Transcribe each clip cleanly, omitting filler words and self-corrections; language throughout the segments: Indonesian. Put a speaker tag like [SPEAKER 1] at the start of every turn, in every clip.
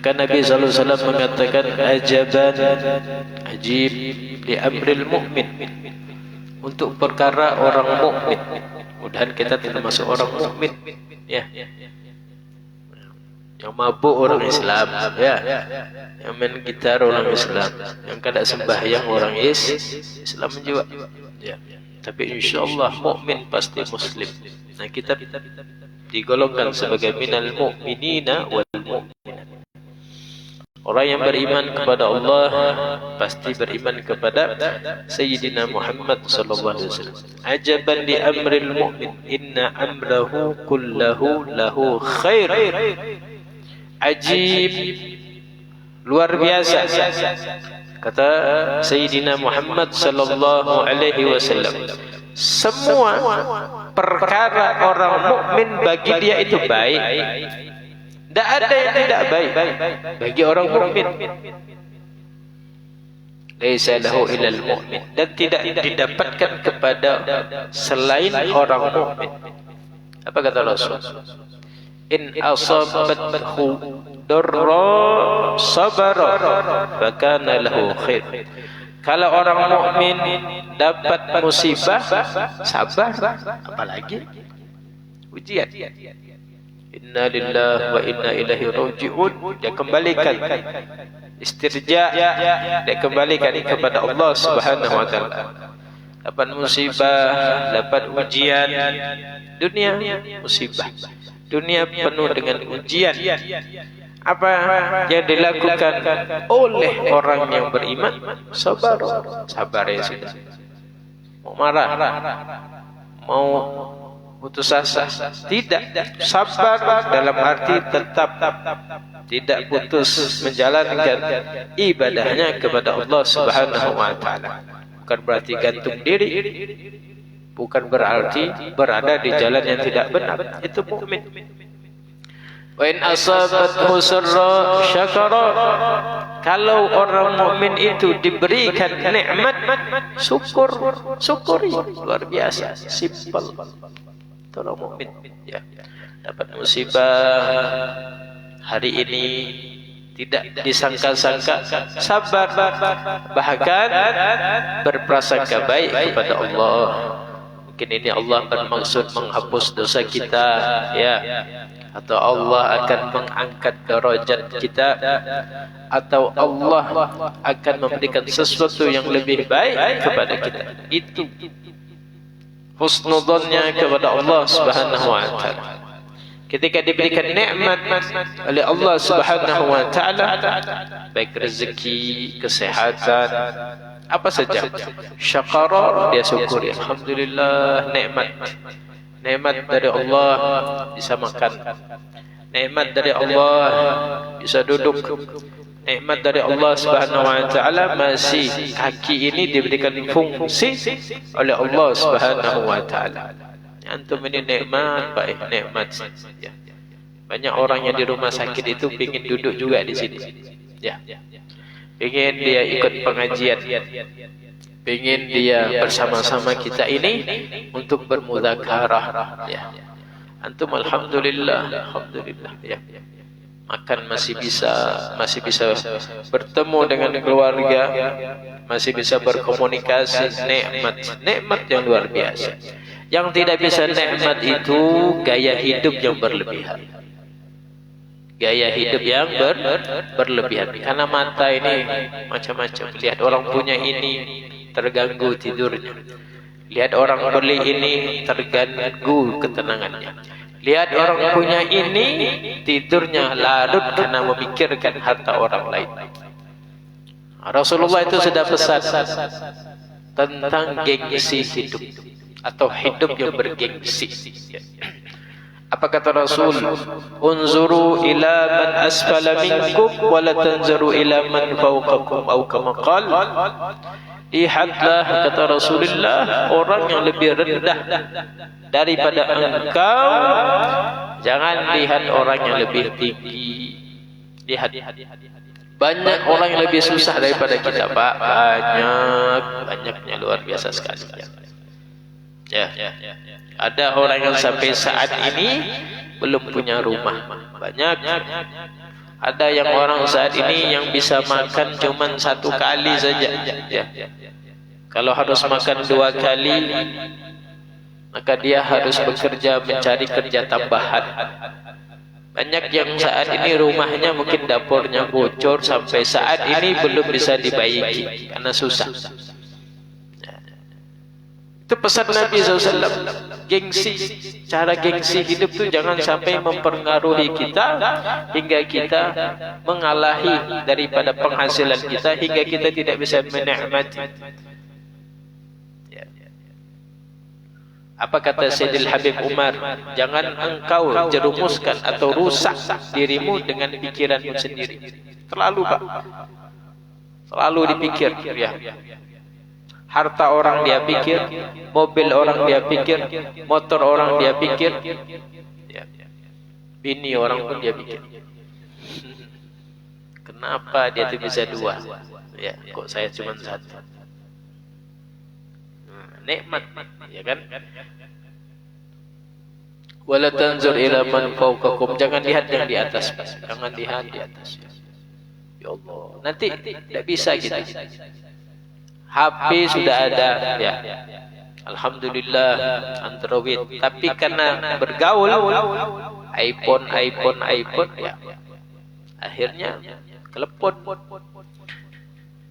[SPEAKER 1] Kan Nabi sallallahu alaihi wasallam mengatakan ajaban ajib li amril mu'min, untuk perkara orang mukmin. Mudahan kita termasuk orang mukmin ya. Yang mabuk orang Islam ya, yang main gitar orang Islam, yang kada sembahyang orang Islam juga ya. Tapi insyaallah mukmin pasti muslim. Nah, kita digolongkan sebagai minal mu'minina wal mu'minat. Orang yang beriman kepada Allah pasti beriman kepada Sayyidina Muhammad sallallahu alaihi wasallam. Ajaban li amril mu'min, inna amrahu kullahu lahu khair. Ajib, luar biasa, kata Sayyidina Muhammad sallallahu alaihi wasallam. Semua perkara orang mukmin bagi dia itu baik. Tidak ada yang tidak baik bagi orang mukmin. Laisa lahu ilal mu'min, dan tidak didapatkan kepada selain orang mukmin. Apa kata Rasul? In asabathu darra sabara fakana lahu khair. Kalau orang mukmin dapat musibah, sabar, apalagi ujian. Inna lillahi wa inna ilaihi raji'un. Dia kembalikan istirja, dia kembalikan kepada Allah Subhanahu wa taala. Dapat musibah, dapat ujian, dunia musibah, dunia penuh dengan ujian. Apa yang dilakukan oleh orang yang beriman? Sabar, sabar ya sudah. Mau marah, mau putus asa, tidak, sabar dalam arti tetap tidak putus menjalankan ibadahnya kepada Allah Subhanahu wa taala. Bukan berarti gantung diri, bukan berarti berada di jalan yang tidak benar. Itu mukmin. Wa in asabathu sarra syakara. Kalau orang mukmin itu diberikan nikmat, syukuri, luar biasa, simpel. Orang mukmin ya, dapat musibah hari ini tidak disangka-sangka, sabar, bahkan berprasangka baik kepada Allah. Mungkin ini Allah bermaksud menghapus dosa kita ya, atau Allah akan mengangkat derajat kita, atau Allah akan memberikan sesuatu yang lebih baik kepada kita. Itu husnudzannya kepada Allah Subhanahu wa taala. Ketika diberikan nikmat oleh Allah Subhanahu wa taala, baik rezeki, kesehatan, apa saja, syakara, dia syukuri, alhamdulillah, nikmat dari Allah bisa makan, nikmat dari Allah bisa duduk, nikmat dari Allah Subhanahu wa taala masih kaki ini diberikan fungsi oleh Allah Subhanahu wa taala. Antum ini nikmat, baik nikmat ya. Banyak orang yang di rumah sakit itu ingin duduk juga di sini ya. Ingin dia ikut pengajian, ingin dia bersama-sama kita ini untuk bermudzakarah ya. Antum alhamdulillah ya. Makan masih bisa bertemu dengan keluarga, masih bisa berkomunikasi, nikmat yang luar biasa. Yang tidak bisa nikmat itu gaya hidup yang berlebihan. Gaya hidup yang berlebihan. Karena mata ini macam-macam. Lihat orang punya ini terganggu tidurnya. Lihat orang beli ini terganggu ketenangannya. Lihat orang punya ini tidurnya larut karena memikirkan harta orang lain. Rasulullah itu sudah pesan tentang gengsi hidup atau hidup yang bergengsi. Apa kata Rasul? Unzuru ila man asfala minkum wa la tanzuru ila man fawqakum, atau kama qala. Lihatlah, kata Rasulullah, orang yang lebih rendah daripada engkau, jangan lihat orang yang lebih tinggi. Lihat, banyak orang yang lebih susah daripada kita, Pak. Banyaknya luar biasa sekali ya. Ada orang yang sampai saat ini belum punya rumah, banyak. Ada yang orang saat ini yang bisa makan cuman 1 kali saja. Ya. Kalau harus makan 2 kali, maka dia harus bekerja mencari kerja tambahan. Banyak yang saat ini rumahnya mungkin dapurnya bocor sampai saat ini belum bisa dibaiki karena susah. Itu pesan Nabi SAW. Gengsi, cara gengsi hidup itu jangan sampai mempengaruhi kita hingga kita mengalahi daripada penghasilan kita hingga kita tidak bisa menikmati. Apa kata Sayyidil Habib Umar? Jangan engkau jerumuskan atau rusak dirimu dengan pikiranmu sendiri. Terlalu, Pak. Selalu dipikir, ya. Harta orang dia pikir, mobil orang dia pikir, motor orang dia pikir, ya. Bini orang pun dia pikir. Kenapa dia itu bisa 2? Ya, kok saya cuma 1? Nikmat, ya kan? Wala tanzur ila man fawqakum, jangan lihat yang di atas, jangan lihat di atas. Ya Allah, nanti tidak bisa kita. HP sudah ada, ya. Alhamdulillah Android, tapi karena bergaul iPhone, ya. Akhirnya telepon.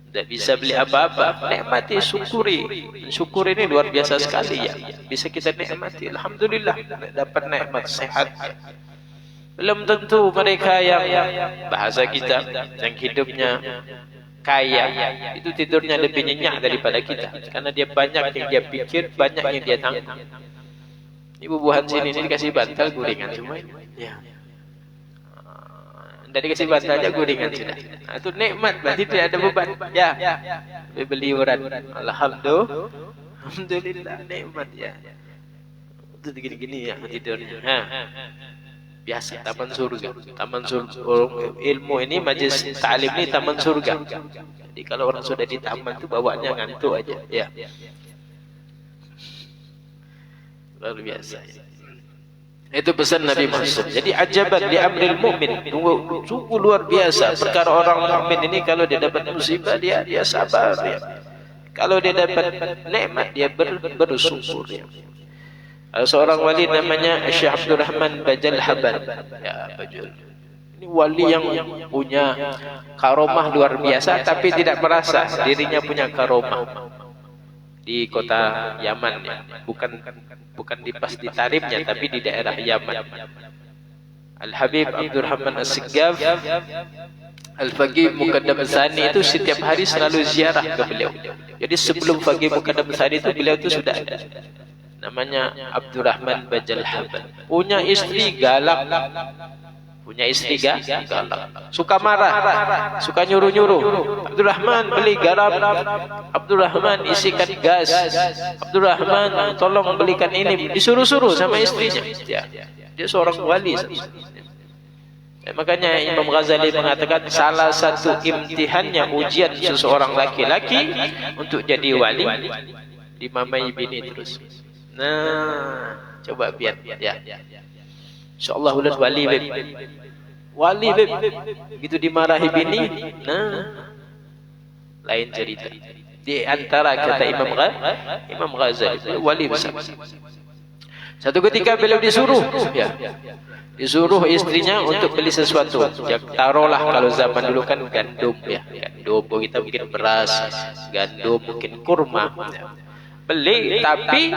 [SPEAKER 1] Tidak bisa beli apa-apa. Nikmati, syukuri. Syukur ini luar biasa sekali, ya. Bisa kita nikmati. Alhamdulillah dapat nikmat sehat. Belum tentu mereka yang bahasa kita yang hidupnya kaya itu tidurnya lebih nyenyak daripada kita, karena dia banyak yang dia pikir, banyak yang dia tanggung. Ibu buhan sini ini dikasih bantal guringan semua. Ya. Dari kasih bantal aja guringan sudah. Nah, itu nikmat, berarti tidak ada beban. Ya. Beli urat. Alhamdulillah nikmat, ya. Itu gini-gini ya tidurnya. Biasa taman surga. Taman surga. Ilmu ini majlis ta'lim ini taman surga. Jadi kalau orang sudah di taman itu bawaannya ngantuk aja, ya. Luar biasa. Itu pesan Nabi Muhammad. Jadi ajaban li amril mu'min. Sungguh luar biasa perkara orang mukmin ini, kalau dia dapat musibah dia sabar, ya. Kalau dia dapat nikmat dia bersyukur, ya. Seorang wali namanya Syekh Abdurrahman Bajal Haban. Ya, Bajal. Ini wali yang punya karomah luar biasa, tapi tidak merasa dirinya punya karomah. Di kota Yaman, ya. Bukan di Tarimnya, tapi di daerah Yaman. Al-Habib Abdurrahman As-Siggaf Al-Faqih Muqaddam Tsani itu setiap hari selalu ziarah ke beliau. Jadi sebelum Faqih Muqaddam Tsani itu beliau itu sudah ada. Namanya Abdurrahman Bajal Haban. Punya istri galak. Galak. Suka marah, suka nyuruh-nyuruh. Abdurrahman beli garam. Abdurrahman isikan gas. Abdurrahman tolong belikan ini. Disuruh-suruh sama istrinya. Ya. Dia seorang wali. Makanya Imam Ghazali mengatakan salah satu imtihannya, ujian seseorang laki-laki untuk jadi wali, dimamai bini terus. Nah, coba biar, ya. InsyaAllah ulas wali, beb. Wali, beb. Begitu dimarahi bini, nah, lain cerita. Di antara kata Imam Ghazali, wali besar. Satu ketika beliau disuruh, ya. Disuruh istrinya untuk beli sesuatu. Ya, taruhlah kalau zaman dulu kan gandum, ya. Gandum, kita mungkin beras, gandum, mungkin kurma. Ya. Beli, tapi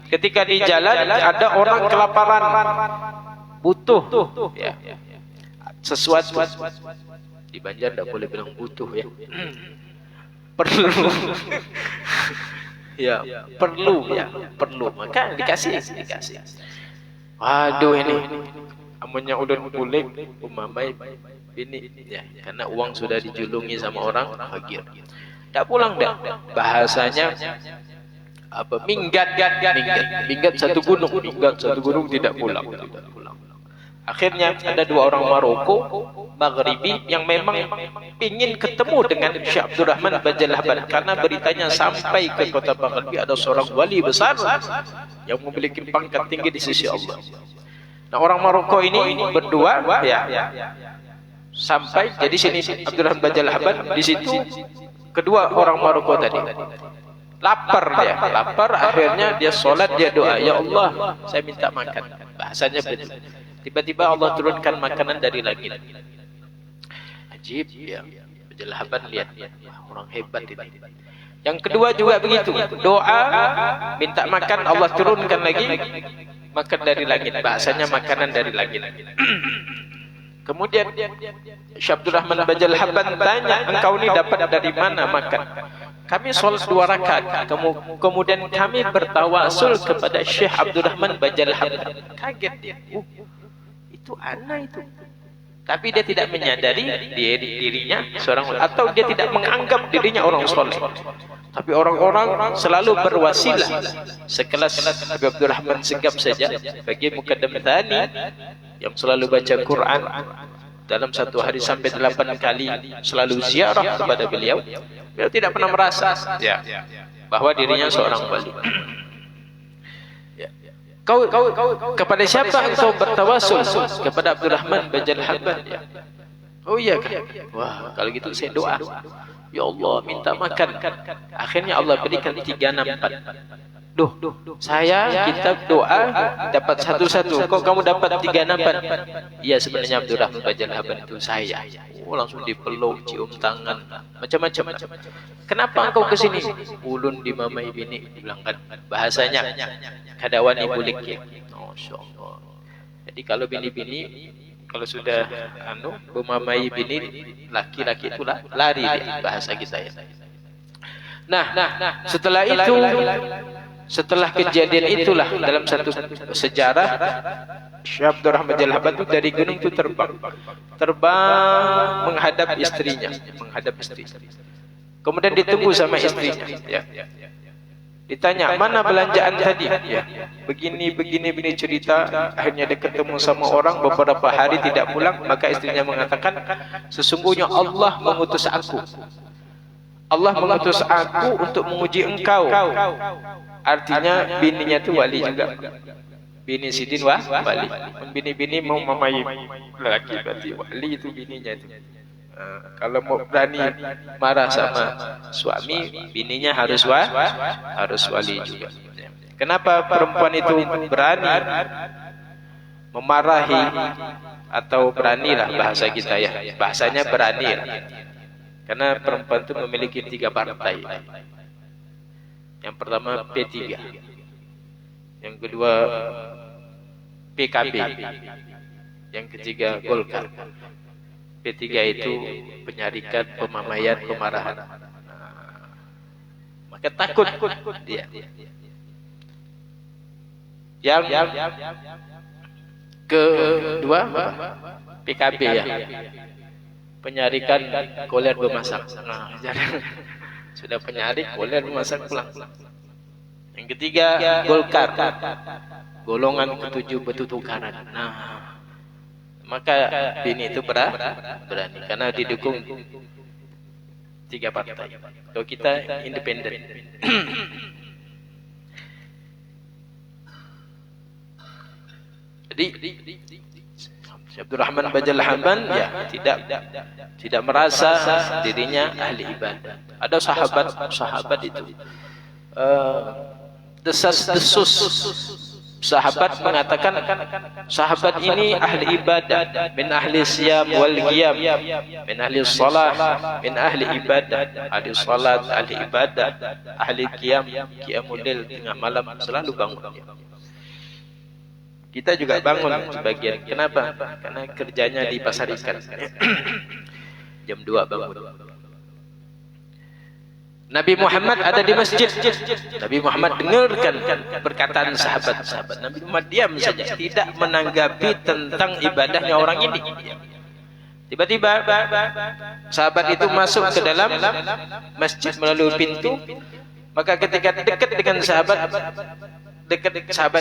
[SPEAKER 1] ketika di jalan ada orang kelaparan, butuh, ya, sesuatu. Di Banjar tidak boleh bilang butuh, ya. Perlu. Ya, perlu. Maka dikasih. Waduh, ini amunnya ulun kulik umamai ini, ya, karena uang sudah dijulungi sama orang fakir. Tak pulang dah. Bahasanya apa? Minggat satu gunung tidak pulang. Akhirnya ada dua orang Maroko Maghribi yang memang ingin ketemu dengan Syekh Abdurrahman Bajal Haban, karena beritanya sampai ke kota Maghribi ada seorang wali besar yang memiliki pangkat tinggi di sisi Allah. Nah, orang Maroko ini berdua, ya, Sampai jadi sini Abdurrahman Bajal Haban di situ kedua orang Maroko tadi. Lapar dia, lapar akhirnya dia sholat, dia doa, ya Allah, saya minta makan. Bahasanya begitu. Tiba-tiba Allah turunkan makanan dari langit. Ajib ya. Bajal Haban lihat, orang hebat ini. Yang kedua juga begitu, doa minta makan, Allah turunkan lagi makan dari langit. Bahasanya makanan dari langit. Kemudian Syekh Abdurrahman Bajal Haban tanya, engkau ini dapat dari mana makan? Kami sholat 2 rakaat. Kemudian kami bertawasul kepada Syekh Abdurrahman Bajal Haban. Kaget dia. Itu anak itu. Tapi dia tidak menyadari dirinya seorang, atau dia tidak menganggap dirinya orang soleh. Tapi orang-orang selalu berwasilah. Sekelas Habib Abdurrahman Segaf saja bagi Muqaddam Thani yang selalu baca Quran dalam satu hari sampai 8 kali, selalu ziarah kepada beliau. Beliau tidak pernah merasa bahwa dirinya seorang wali. Kau kepada siapa engkau bertawasul? Kepada Abdurrahman Bajal Haban. Oh iya kan? Wah, kalau gitu saya doa. Ya Allah, minta makan. Akhirnya Allah berikan 364. Duh, kita doa dapat satu-satu. Kok kamu dapat 364? Iya, sebenarnya Abdurrahman Bajal Haban itu saya. Oh, langsung dipeluk, cium tangan, macam-macam. Kenapa engkau ke sini? Ulun dimamai bini, dibilangkan bahasanya. Kadawani bulik ya. Masya Allah. Jadi kalau bini-bini, kalau sudah memamai bini laki-laki itu lari dia, bahasa kita ya. Nah, setelah itu, setelah kejadian itulah dalam satu sejarah, Syekh Abdurrahman Bajal Haban itu dari gunung itu terbang menghadap istrinya, Kemudian ditunggu sama istrinya, ya. Ditanya, mana belanjaan tadi? Ya, begini cerita. Akhirnya dia ketemu sama orang, beberapa hari tidak pulang. Maka istrinya mengatakan, sesungguhnya Allah mengutus aku. Allah mengutus aku untuk menguji engkau. Artinya bininya itu wali juga. Bini Sidin wali. Bini-bini mau mamai laki, berarti wali itu bininya itu. Kalau mau berani marah sama suami, bininya harus wali juga. Kenapa perempuan itu berani memarahi, atau beranilah bahasa kita ya, bahasanya berani lah. Karena perempuan itu memiliki 3 partai. Yang pertama P3, yang kedua PKB, yang ketiga Golkar. P3 itu penyarikan, pemamaian, pemarahan. Maka takut dia. Yang kedua PKB ya, penyarikan, koler bemasak. Nah, sudah penyarik, koler bemasak pulang. Yang ketiga Golkar, golongan ke-7 betutukaran. Nah, maka bini itu berani karena didukung 3 partai. Kalau kita independen. Jadi Abdurrahman Bajal Haban ya tidak merasa dirinya ahli ibadah. Ada sahabat itu desas-desus. Sahabat mengatakan sahabat ini ahli ibadah, min ahli siyam wal qiyam, min ahli salah, min ahli ibadah, ahli salat, ahli ibadah, ahli qiyamul lail, tengah malam selalu bangun. Kita juga bangun sebagian. Kenapa? Karena kerjanya di pasar ikan. Jam 2 bangun. Nabi Muhammad ada di masjid. Nabi Muhammad dengarkan perkataan sahabat-sahabat. Nabi Muhammad diam saja, tidak menanggapi tentang ibadahnya orang ini. Tiba-tiba sahabat itu masuk ke dalam masjid melalui pintu. Maka ketika dekat dengan sahabat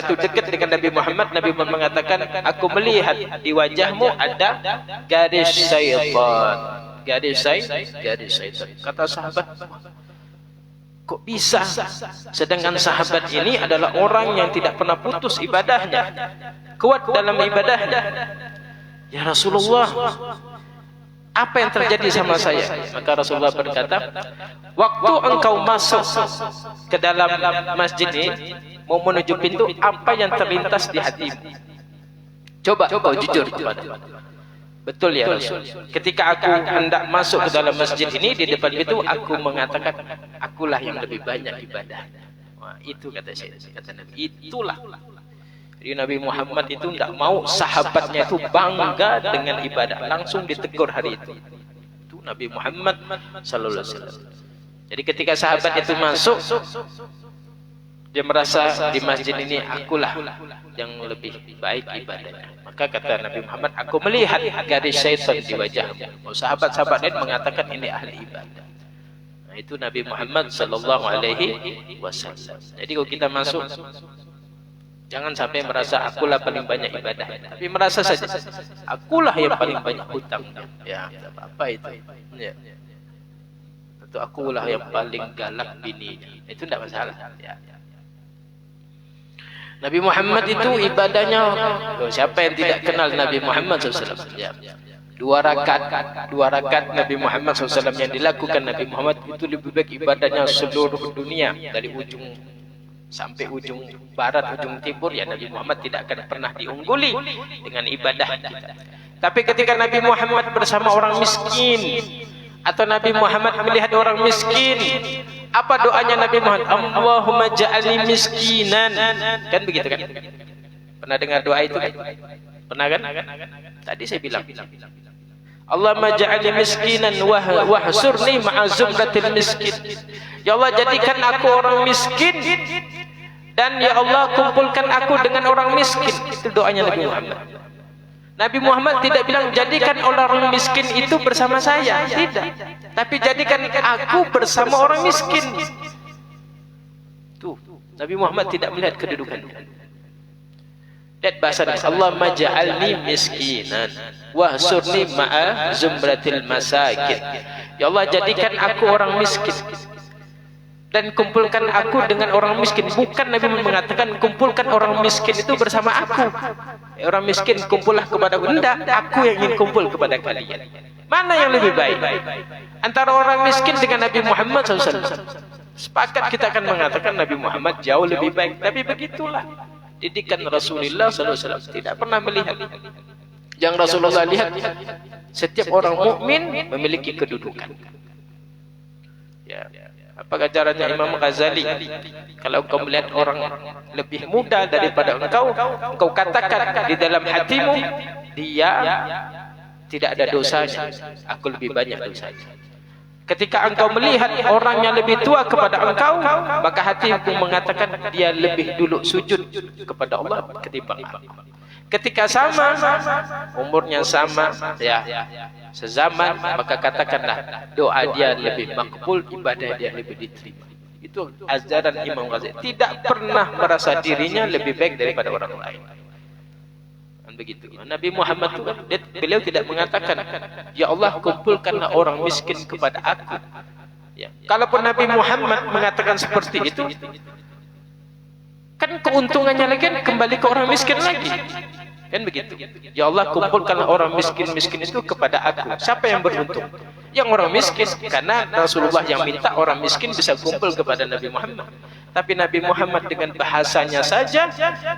[SPEAKER 1] itu dekat dengan Nabi Muhammad mengatakan, aku melihat di wajahmu ada garis syaitan. Garis syaitan. Kata sahabat, kok bisa? Sedangkan sahabat ini adalah orang yang tidak pernah putus ibadahnya, kuat dalam ibadahnya. Ya Rasulullah, Apa yang terjadi sama saya? Maka Rasulullah berkata, waktu engkau masuk ke dalam masjid ini, mau menuju pintu, apa yang terlintas di hatimu? Coba kau jujur kepada. Betul ya Rasul. Ketika aku hendak masuk ke dalam masjid ini, di depan pintu aku mengatakan, akulah yang lebih banyak ibadah. Wah, itu kata saya, kata Nabi. Itulah. Jadi Nabi Muhammad itu tidak mau sahabatnya itu bangga dengan ibadah, langsung ditegur hari itu. Itu Nabi Muhammad sallallahu alaihi wasallam. Jadi ketika sahabat itu masuk, dia merasa di masjid ini akulah yang lebih baik ibadahnya. Maka kata Nabi Muhammad, aku melihat garis syaitan di wajahmu. Sahabat-sahabat lain mengatakan ini ahli ibadah. Nah, itu Nabi Muhammad sallallahu alaihi wasallam. Jadi kalau kita masuk, jangan sampai merasa akulah paling banyak ibadah, tapi merasa saja akulah yang paling banyak hutang. Ya, apa itu? Ya. Atau akulah yang paling galak bininya. Itu tidak masalah. Ya. Nabi Muhammad itu ibadahnya, siapa yang tidak kenal Nabi Muhammad SAW? Ya. Dua rakaat Nabi Muhammad SAW yang dilakukan Nabi Muhammad itu lebih baik ibadahnya seluruh dunia, dari ujung sampai ujung barat, ujung timur. Ya, Nabi Muhammad tidak akan pernah diungguli dengan ibadah kita. Tapi ketika Nabi Muhammad bersama orang miskin, atau Nabi Muhammad melihat orang miskin, apa doanya Nabi Muhammad? Allahumma ja'alni miskinan. Kan begitu kan? Pernah dengar doa itu kan? Pernah kan? Tadi saya bilang, Allahumma ja'alni miskinan wahsurni ma'a zumratil miskin. Ya Allah, jadikan aku orang miskin, dan ya Allah kumpulkan aku dengan orang miskin. Itu doanya Nabi Muhammad. Nabi Muhammad tidak bilang jadikan orang miskin itu bersama saya, tidak. Tapi jadikan aku bersama orang miskin. Tuh, Nabi Muhammad tidak melihat kedudukan. Lihat bahasanya, Allahumma ja'alni miskinan wahsurni ma'a zumratil masakin. Ya Allah, jadikan aku orang miskin dan kumpulkan aku dengan orang miskin. Bukan Nabi mengatakan kumpulkan orang miskin itu bersama aku. Orang miskin kumpullah kepada aku. Tidak, aku yang ingin kumpul kepada kalian. Mana yang lebih baik antara orang miskin dengan Nabi Muhammad SAW? Sepakat kita akan mengatakan Nabi Muhammad jauh lebih baik. Tapi begitulah didikan Rasulullah SAW. Tidak pernah melihat. Yang Rasulullah lihat, setiap orang mukmin memiliki kedudukan. Ya. Apakah caranya Imam Ghazali? Kalau engkau melihat orang lebih muda daripada engkau katakan di dalam hatimu, dia tidak ada dosanya, aku lebih banyak dosanya. Ketika engkau melihat orang yang lebih tua kepada engkau, maka hatimu mengatakan dia lebih dulu sujud kepada Allah ketimbang aku. Ketika sama, umurnya sama, ya, sezaman, maka katakanlah doa dia lebih makbul, ibadah dia lebih diterima. Itu ajaran Imam Ghazali. Tidak pernah merasa dirinya lebih baik daripada orang lain. Begitu. Nabi Muhammad itu, beliau tidak mengatakan, ya Allah kumpulkanlah orang miskin kepada aku. Ya. Kalaupun Nabi Muhammad mengatakan seperti itu, kan keuntungannya lagi kan kembali ke orang miskin lagi. Kan begitu. Ya Allah kumpulkanlah orang miskin-miskin itu kepada aku. Siapa yang beruntung? Yang orang miskin. Karena Rasulullah yang minta orang miskin bisa kumpul kepada Nabi Muhammad. Tapi Nabi Muhammad dengan bahasanya saja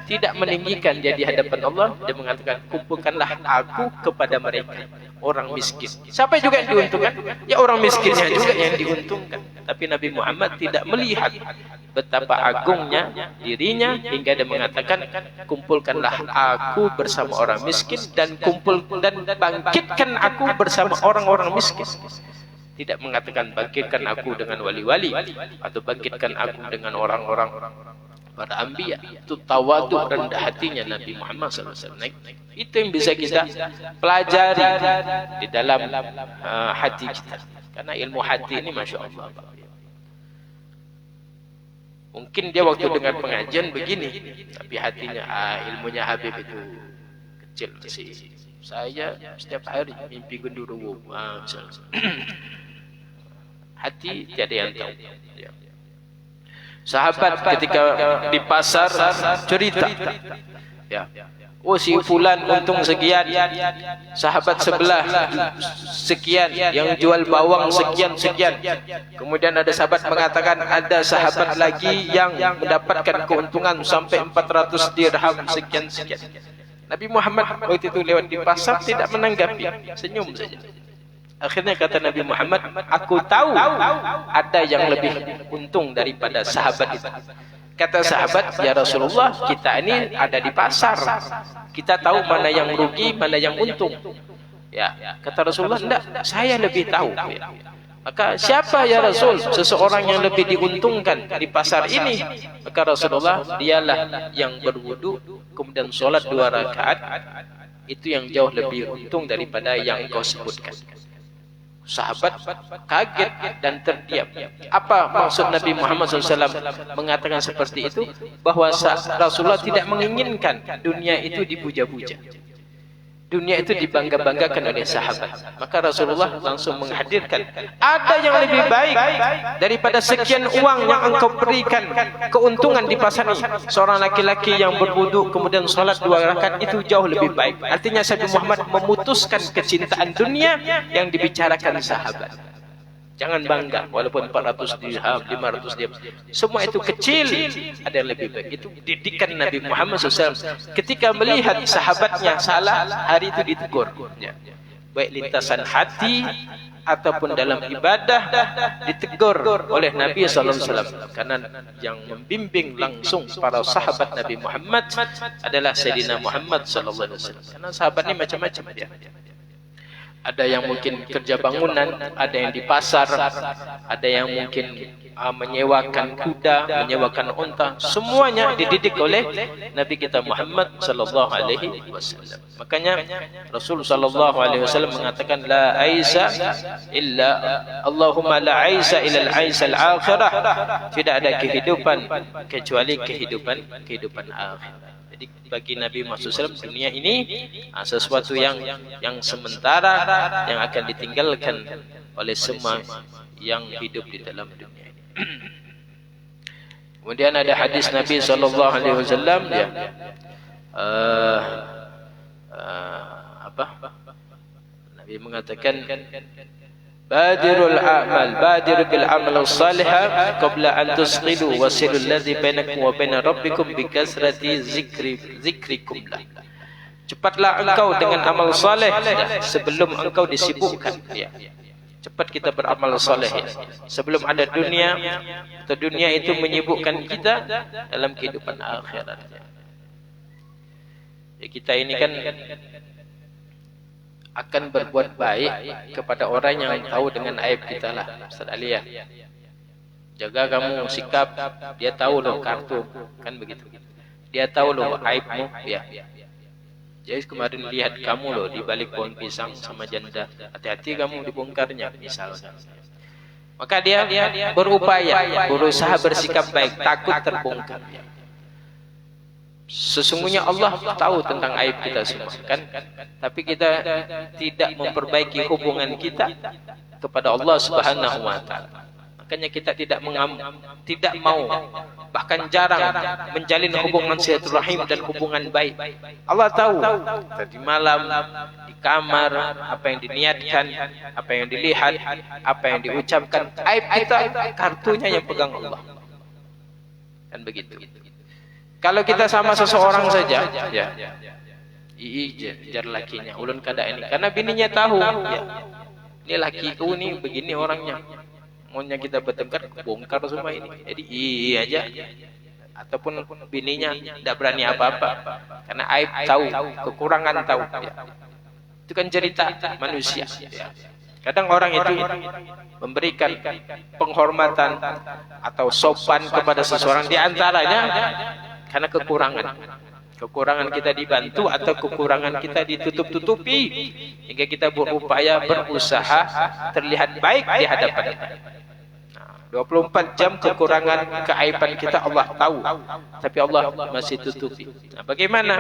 [SPEAKER 1] tidak meninggikan dia di hadapan Allah. Dia mengatakan kumpulkanlah aku kepada mereka, orang miskin. Siapa juga yang diuntungkan? Ya orang miskinnya juga yang diuntungkan. Tapi Nabi Muhammad tidak melihat betapa agungnya dirinya hingga dia mengatakan kumpulkanlah aku bersama orang miskin dan bangkitkan aku bersama orang-orang miskin. Tidak mengatakan bangkitkan aku dengan wali-wali atau bangkitkan aku dengan orang-orang para anbiya. Itu tawadhu, rendah hatinya Nabi Muhammad SAW. Itu yang bisa kita pelajari di dalam hati kita. Karena ilmu hati ini Masya Allah. Mungkin dia waktu dengar pengajian begini, tapi hatinya ilmunya Habib itu kecil masih. Saya setiap hari mimpi genderuwo. Hati tiada yang tahu. Ya. Sahabat ketika di pasar cerita, ya, Oh, si fulan untung sekian, sahabat sebelah sekian, yang jual bawang sekian. Kemudian ada sahabat mengatakan ada sahabat lagi yang mendapatkan keuntungan sampai 400 dirham sekian. Nabi Muhammad waktu itu lewat di pasar tidak menanggapi, senyum saja. Akhirnya kata Nabi Muhammad, aku tahu ada yang lebih untung daripada sahabat itu. Kata sahabat, ya Rasulullah, kita ini ada di pasar, kita tahu mana yang rugi, mana yang untung. Ya, kata Rasulullah, enggak, saya lebih tahu. Ya. Maka siapa ya Rasul seseorang yang lebih diuntungkan di pasar ini? Maka Rasulullah, dialah yang berwudu kemudian sholat 2 rakaat, itu yang jauh lebih untung daripada yang kau sebutkan. Sahabat kaget dan terdiam. Apa maksud Nabi Muhammad SAW mengatakan seperti itu? Bahwa Rasulullah tidak menginginkan dunia itu dipuja-puja, dunia itu dibangga-banggakan oleh sahabat. Maka Rasulullah langsung menghadirkan, ada yang lebih baik daripada sekian uang yang engkau berikan keuntungan di pasar ini. Seorang laki-laki yang berwudu kemudian sholat 2 rakaat itu jauh lebih baik. Artinya Nabi Muhammad memutuskan kecintaan dunia yang dibicarakan sahabat. Jangan bangga walaupun 400 dirham, 500 dirham, semua itu kecil, ada yang lebih baik. Itu didikan Nabi Muhammad SAW. Ketika melihat sahabatnya salah, hari itu ditegur, ya. Baik lintasan hati ataupun dalam ibadah ditegur oleh Nabi SAW. Karena yang membimbing langsung para sahabat Nabi Muhammad adalah Sayyidina Muhammad SAW. Karena sahabat ini macam-macam, ya. Ada yang mungkin kerja bangunan, ada yang di pasar, ada yang mungkin menyewakan kuda, menyewakan unta. Semuanya dididik oleh Nabi kita Muhammad sallallahu alaihi wasallam. Makanya Rasul sallallahu alaihi wasallam mengatakan, la aisa illa Allahumma la aisa illa al-aisa al-akhirah. Tidak ada kehidupan kecuali kehidupan akhir. Jadi bagi Nabi Muhammad SAW, dunia ini sesuatu yang sementara, yang akan ditinggalkan oleh semua yang hidup di dalam dunia ini. Kemudian ada hadis Nabi SAW, ya, Nabi mengatakan, badirul a'mal, badir bil amal salihah qabla an tusqilu wasilul ladzi bainakum wa baina rabbikum bi kasrati zikrikum lah. Cepatlah engkau dengan amal saleh sebelum engkau disibukkan, ya. Cepat kita beramal saleh, ya. Sebelum ada dunia, atau dunia itu menyibukkan kita dalam kehidupan akhirat, ya. Ya, kita ini kan akan berbuat baik kepada orang yang tahu dengan aib kita lah, Ustaz Ali, ya. Jaga kamu sikap, dia tahu loh kartu, kan begitu. Dia tahu loh aibmu, ya. Jadi kemarin lihat kamu loh di balik pohon pisang sama janda, hati-hati kamu dibongkarnya misalnya. Maka dia berupaya, berusaha bersikap baik, takut terbongkar. Sesungguhnya Allah tahu tentang aib kita semua, kan? Tapi kita tidak memperbaiki hubungan kita kepada Allah Subhanahu wa taala. Makanya kita tidak mau, bahkan jarang menjalin hubungan silaturahim dan hubungan baik. Allah tahu tadi malam di kamar apa yang diniatkan, apa yang dilihat, apa yang diucapkan. Aib kita, kartunya yang pegang Allah. Kan begitu. Kalau kita sama seseorang saja, ya, jar lakinya, ulun kada ini, karena bininya tahu, ya, ini lakiku nih begini orangnya, maunya kita bertengkar, bongkar semua ini. Jadi iya aja, ataupun bininya tidak berani apa-apa, karena aib tahu, kekurangan tahu, ya. Itu kan cerita manusia, ya. Kadang orang itu memberikan penghormatan atau sopan kepada seseorang, di antaranya karena kekurangan kita dibantu atau kekurangan kita ditutup-tutupi, hingga kita berupaya berusaha terlihat baik di hadapan kita. 24 jam kekurangan, keaiban kita Allah tahu, tapi Allah masih tutupi. Nah, bagaimana?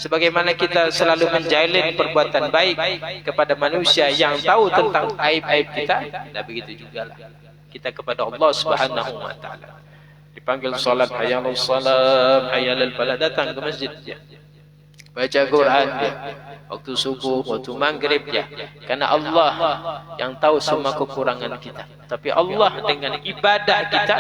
[SPEAKER 1] Sebagaimana kita selalu menjalin perbuatan baik kepada manusia yang tahu tentang aib-aib kita, nah begitu juga lah kita kepada Allah Subhanahu wa taala. Dipanggil salat, hayyalus salam, hayyalal falah, datang ke masjid, ya. baca Quran dia, waktu subuh, waktu maghrib dia. Karena Allah yang tahu semua kekurangan kita. Tapi Allah dengan ibadah kita,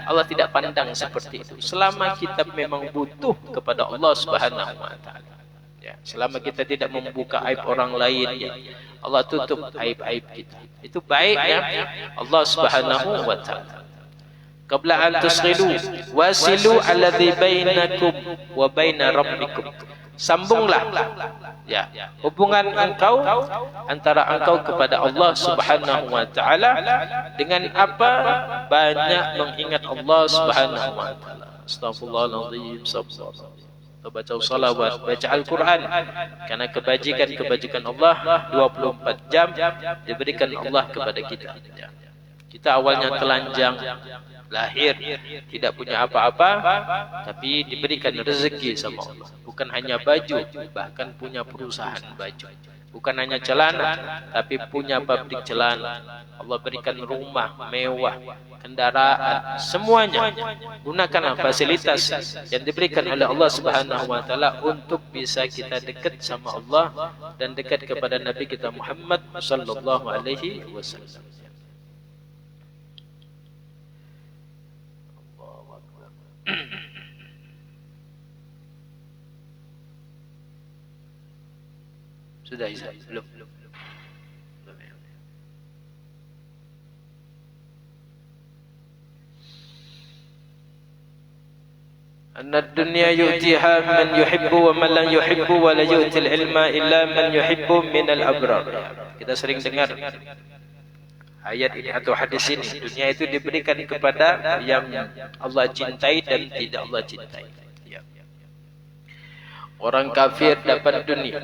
[SPEAKER 1] Allah tidak pandang seperti itu. Selama kita memang butuh kepada Allah Subhanahu wa taala. Ya, selama kita tidak membuka aib orang lain, ya, Allah tutup aib-aib kita. Itu baiknya Allah Subhanahu wa taala. Qabla an tusghilu wasilu alladhi bainakum wa baina rabbikum. Sambunglah ya hubungan engkau antara engkau kepada Allah Subhanahu wa taala dengan apa? Banyak mengingat Allah Subhanahu wa taala. Astaghfirullahaladzim, astagfirullah. Baca salawat, baca Al-Quran. Karena kebajikan Allah 24 jam diberikan Allah kepada kita. Kita awalnya telanjang, lahir tidak punya apa-apa, tapi diberikan rezeki sama Allah. Bukan hanya baju, bahkan punya perusahaan baju. Bukan hanya celana, tapi punya pabrik celana. Allah berikan rumah mewah, kendaraan, semuanya. Gunakanlah fasilitas yang diberikan oleh Allah Subhanahu wa taala untuk bisa kita dekat sama Allah dan dekat kepada Nabi kita Muhammad sallallahu alaihi wasallam. Sudah Isa? Belum. Anna dunya yu'tiha man yuhibbu wa man la yuhibbu wa la yu'til ilma illa man yuhibbu minal abrar. Kita sering dengar ayat ini atau hadis ini. Dunia itu diberikan kepada yang Allah cintai dan tidak Allah cintai. Orang kafir dapat dunia,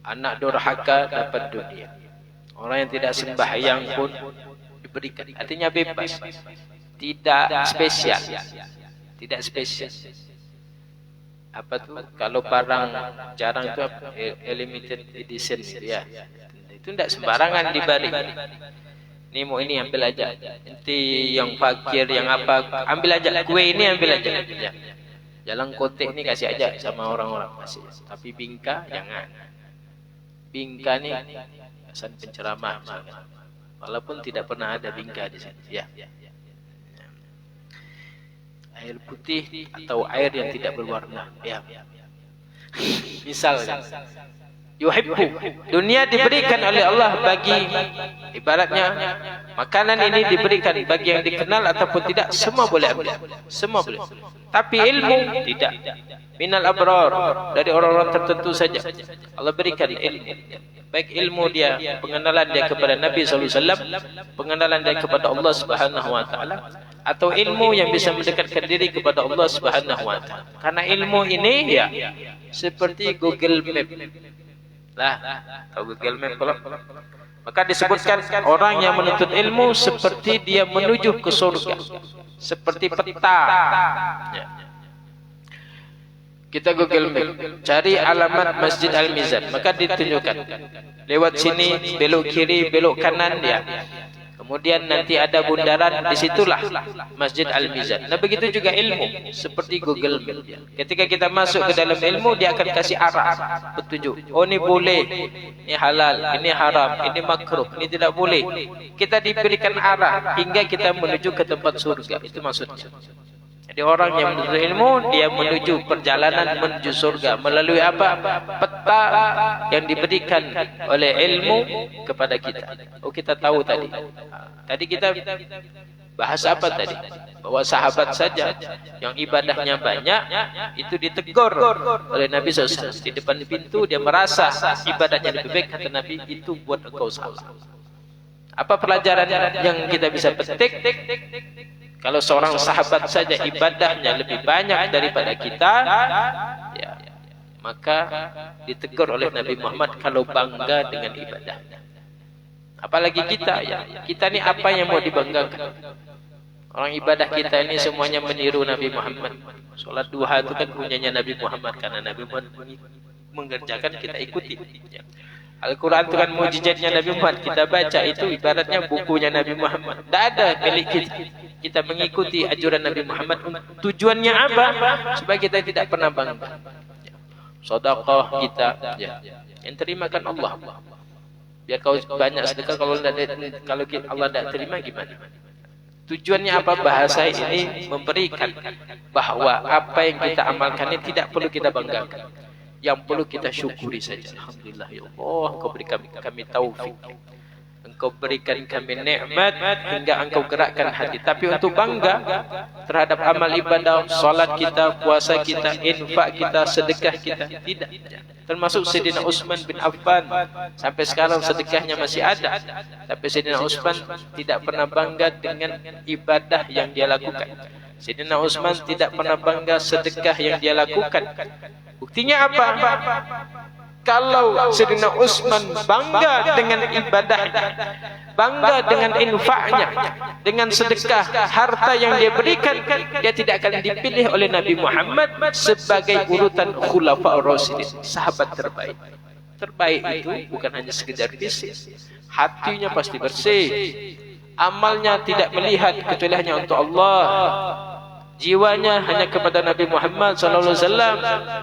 [SPEAKER 1] anak durhaka dapat dunia, orang yang tidak sembahyang pun diberikan. Artinya bebas, tidak spesial. Tidak spesial. Apa tuh? Kalau barang jarang itu limited edition gitu ya. Itu tidak sembarangan diberi. Ini mau ini ambil aja. Nanti yang fakir yang apa ambil aja. Kue ini ambil aja. Ya. Jalan kotek ini kasih aja sama orang-orang masih. Tapi bingka jangan. Bingka nih kesan penceramah. Walaupun tidak pernah ada bingka di sini. Ya. Air putih atau air yang tidak berwarna. Ya. Misal yuhibbu, dunia diberikan oleh Allah bagi, ibaratnya makanan ini diberikan bagi yang dikenal ataupun tidak, semua boleh ambil, semua boleh. Tapi ilmu tidak. Minal abrar, dari orang-orang tertentu saja Allah berikan ilmu. Baik ilmu dia, pengenalan dia kepada Nabi SAW, pengenalan dia kepada Allah Subhanahu wa taala, atau ilmu yang bisa mendekatkan diri kepada Allah Subhanahu wa taala. Karena ilmu ini ya seperti Google Map. Lah, tahu Google Map kalau? Maka disebutkan orang yang menuntut ilmu seperti dia menuju ke surga, seperti peta. Ya. Kita Google Map, cari alamat Masjid Al-Mizan, maka ditunjukkan lewat sini, belok kiri, belok kanan dia. Kemudian nanti ada bundaran, disitulah Masjid Al-Mizan. Nah begitu juga ilmu, seperti Google Map. Ketika kita masuk ke dalam ilmu, dia akan kasih arah, petunjuk. Oh ini boleh, ini halal, ini haram, ini makruh, ini tidak boleh. Kita diberikan arah hingga kita menuju ke tempat surga. Itu maksudnya. Jadi orang yang menuntut ilmu, dia menuju perjalanan menuju surga melalui apa? Peta yang diberikan oleh ilmu kepada kita. Oh kita tahu tadi. Tadi kita bahas apa tadi? Bahwa sahabat saja yang ibadahnya banyak itu ditegur oleh Nabi SAW. Di depan pintu dia merasa ibadahnya lebih baik, kata Nabi, itu buat engkau salah. Apa pelajaran yang kita bisa petik? Kalau seorang sahabat saja ibadahnya lebih banyak daripada kita, ya, maka ditegur oleh Nabi Muhammad kalau bangga dengan ibadahnya. Apalagi kita, ya, kita ni apa yang mau dibanggakan? Orang ibadah kita ini semuanya meniru Nabi Muhammad. Salat duha itu kan punyanya Nabi Muhammad, karena Nabi Muhammad mengerjakan, kita ikuti. Ya. Al-Quran itu kan mujizatnya Nabi Muhammad. Kita baca itu ibaratnya bukunya Nabi Muhammad. Tidak ada milik kita. Kita mengikuti ajaran Nabi Muhammad. Tujuannya apa? Supaya kita tidak pernah bangga. sedekah kita, ya. Yang terima kan Allah. Biar kau banyak sedekah, kalau Allah tidak terima gimana? Tujuannya apa? Bahasa ini memberikan bahwa apa yang kita amalkan ini tidak perlu kita banggakan. Yang perlu kita syukuri saja. Alhamdulillah ya Allah, Engkau berikan kami taufik. Engkau berikan kami nikmat hingga Engkau gerakkan hati. Tapi untuk bangga terhadap amal ibadah, salat kita, puasa kita, infak kita, sedekah kita, tidak. Termasuk Sayyidina Utsman bin Affan, sampai sekarang sedekahnya masih ada. Tapi Sayyidina Utsman tidak pernah bangga dengan ibadah yang dia lakukan. Sayyidina Utsman tidak pernah bangga sedekah yang dia lakukan. Buktinya apa? Kalau Sayyidina Utsman bangga dengan ibadahnya, bangga dengan infaknya, dengan sedekah harta yang dia berikan, dia tidak akan dipilih oleh Nabi Muhammad sebagai urutan khulafa ar-rasyidin, sahabat terbaik. Terbaik itu bukan hanya sekedar fisik, hatinya pasti bersih, amalnya tidak melihat kecuali hanya untuk Allah. Jiwanya hanya kepada Nabi Muhammad SAW,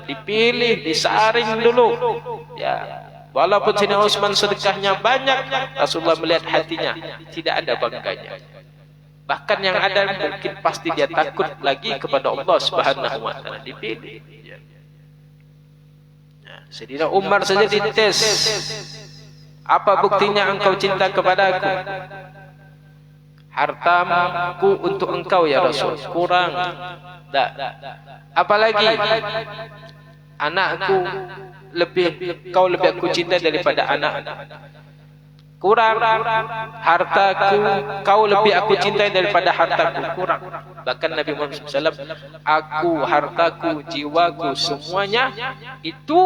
[SPEAKER 1] dipilih, disaring dulu. Ya, walaupun Sayyidina Utsman sedekahnya banyak, Rasulullah melihat hatinya tidak ada bangganya. Bahkan yang ada mungkin pasti dia takut lagi kepada Allah Subhanahu wa taala, dipilih. Ya. Sayyidina Umar saja dites. Apa buktinya engkau cinta kepadaku? Hartaku untuk engkau ya Rasul, kurang. Tak. Apalagi anakku kau lebih aku cinta daripada anak. Kurang. Hartaku kau lebih aku cintai daripada hartaku, kurang. Bahkan Nabi Muhammad SAW, aku, hartaku, jiwaku, semuanya itu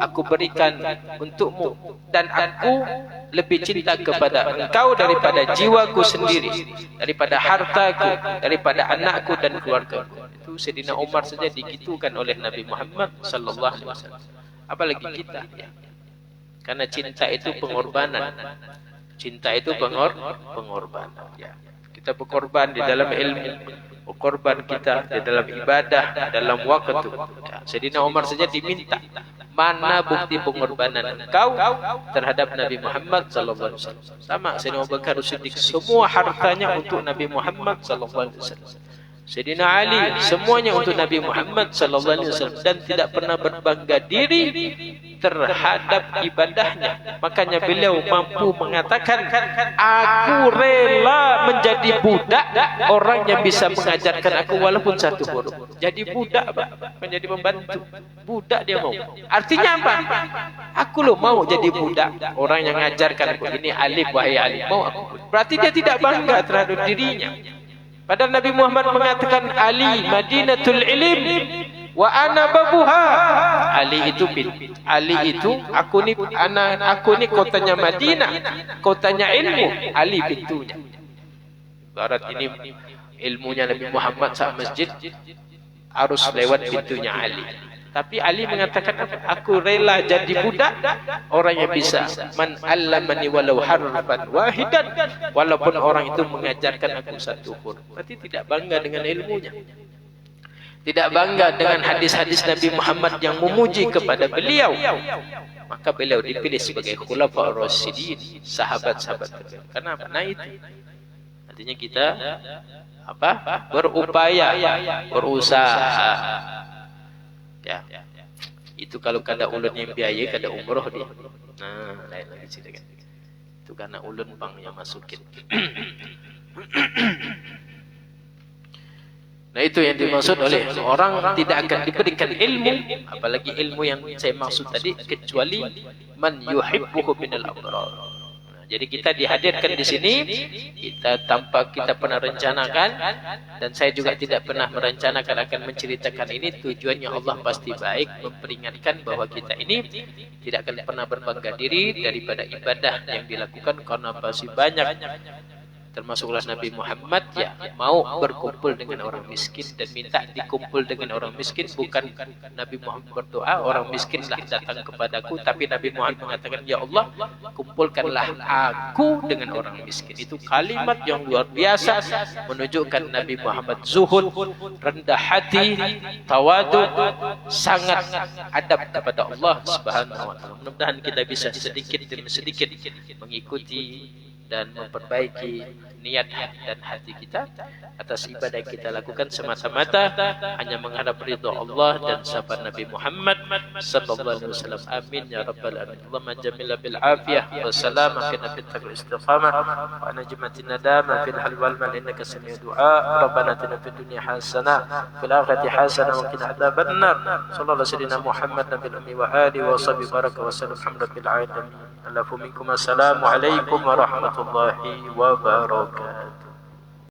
[SPEAKER 1] aku berikan untukmu, dan aku lebih cinta kepada engkau daripada jiwaku sendiri, daripada hartaku, daripada anakku dan keluargaku. Itu Sayyidina Umar saja digitukan oleh Nabi Muhammad SAW. Apalagi kita, ya. Karena cinta itu pengorbanan. Cinta itu pengorbanan. Ya. Kita berkorban di dalam ilmu, berkorban kita di dalam ibadah, dalam waktu. Ya. Sayyidina Umar saja diminta, mana bukti pengorbanan engkau terhadap Nabi Muhammad sallallahu alaihi wasallam? Sama Sayyidina Abu Bakar Siddiq, semua hartanya untuk Nabi Muhammad sallallahu alaihi wasallam. Sayyidina Ali, semuanya untuk Nabi Muhammad sallallahu alaihi wasallam, dan tidak pernah berbangga diri terhadap ibadahnya. Makanya beliau mampu mengatakan, aku rela menjadi budak orang yang bisa mengajarkan aku walaupun satu huruf. Jadi budak, Pak, menjadi pembantu. Budak dia mau. Artinya apa? Aku loh mau jadi budak orang yang mengajarkan aku. Ini alif, wahai alif. Mau aku. Berarti dia tidak bangga terhadap dirinya. Padahal Nabi Muhammad mengatakan, Ali Madinatul Ilim wa ana babuha. Ali itu aku ni kotanya Madinah, kotanya ilmu. Ali pintunya. Barat ini ilmunya Nabi Muhammad saat masjid harus lewat pintunya Ali. Tapi Ali mengatakan, aku rela jadi budak orang yang bisa man allamani walau harfan wahidan, walaupun orang itu mengajarkan aku satu huruf. Berarti tidak bangga dengan ilmunya, tidak bangga dengan hadis-hadis Nabi Muhammad yang memuji kepada beliau. Maka beliau dipilih sebagai khulafa ar-rasyidin, sahabat-sahabat. Kenapa? Nah itu artinya kita berupaya, berusaha. Ya. Itu kalau kada ulun yang biaya, kada umroh dia. Nah, lain lagi cerita kan. Itu karena ulun bang yang masukin. Nah, itu yang dimaksud oleh orang tidak akan diberikan ilmu, apalagi ilmu yang saya maksud tadi, kecuali man yuhibbuhu minal abrar. Jadi kita dihadirkan di sini, kita tanpa kita pernah rencanakan, dan saya juga tidak pernah merencanakan akan menceritakan ini. Tujuannya Allah pasti baik, memperingatkan bahwa kita ini tidak akan pernah berbangga diri daripada ibadah yang dilakukan, karena pasti banyak termasuklah Nabi Muhammad, ya, mau berkumpul dengan orang miskin dan minta dikumpul dengan orang miskin. Bukan Nabi Muhammad berdoa orang miskinlah datang kepadaku, tapi Nabi Muhammad mengatakan, ya Allah, kumpulkanlah aku dengan orang miskin. Itu kalimat yang luar biasa, menunjukkan Nabi Muhammad zuhud, rendah hati, tawadu, sangat adab kepada Allah Subhanahu wa taala. Mudah-mudahan kita bisa sedikit demi sedikit mengikuti dan memperbaiki niat dan hati kita atas ibadah yang kita lakukan semata-mata hanya menghadap ridha Allah dan sahabat Nabi Muhammad sallallahu alaihi wasallam. Amin ya rabbal alamin. Allahumma jamila bil afiyah wa salama fi nafil taqwa istiqamah wa najmatin nadama fil hal wal mal innaka sami'ud du'a. Rabbana atina fid dunya hasanah fil akhirati hasanah wa qina adzabannar. Sallallahu alaihi wasallam Muhammad nabil ummi wa alihi wa sahbihi baraka wa sallam. Alhamdulillah alamin. Assalamualaikum warahmatullahi wabarakatuh.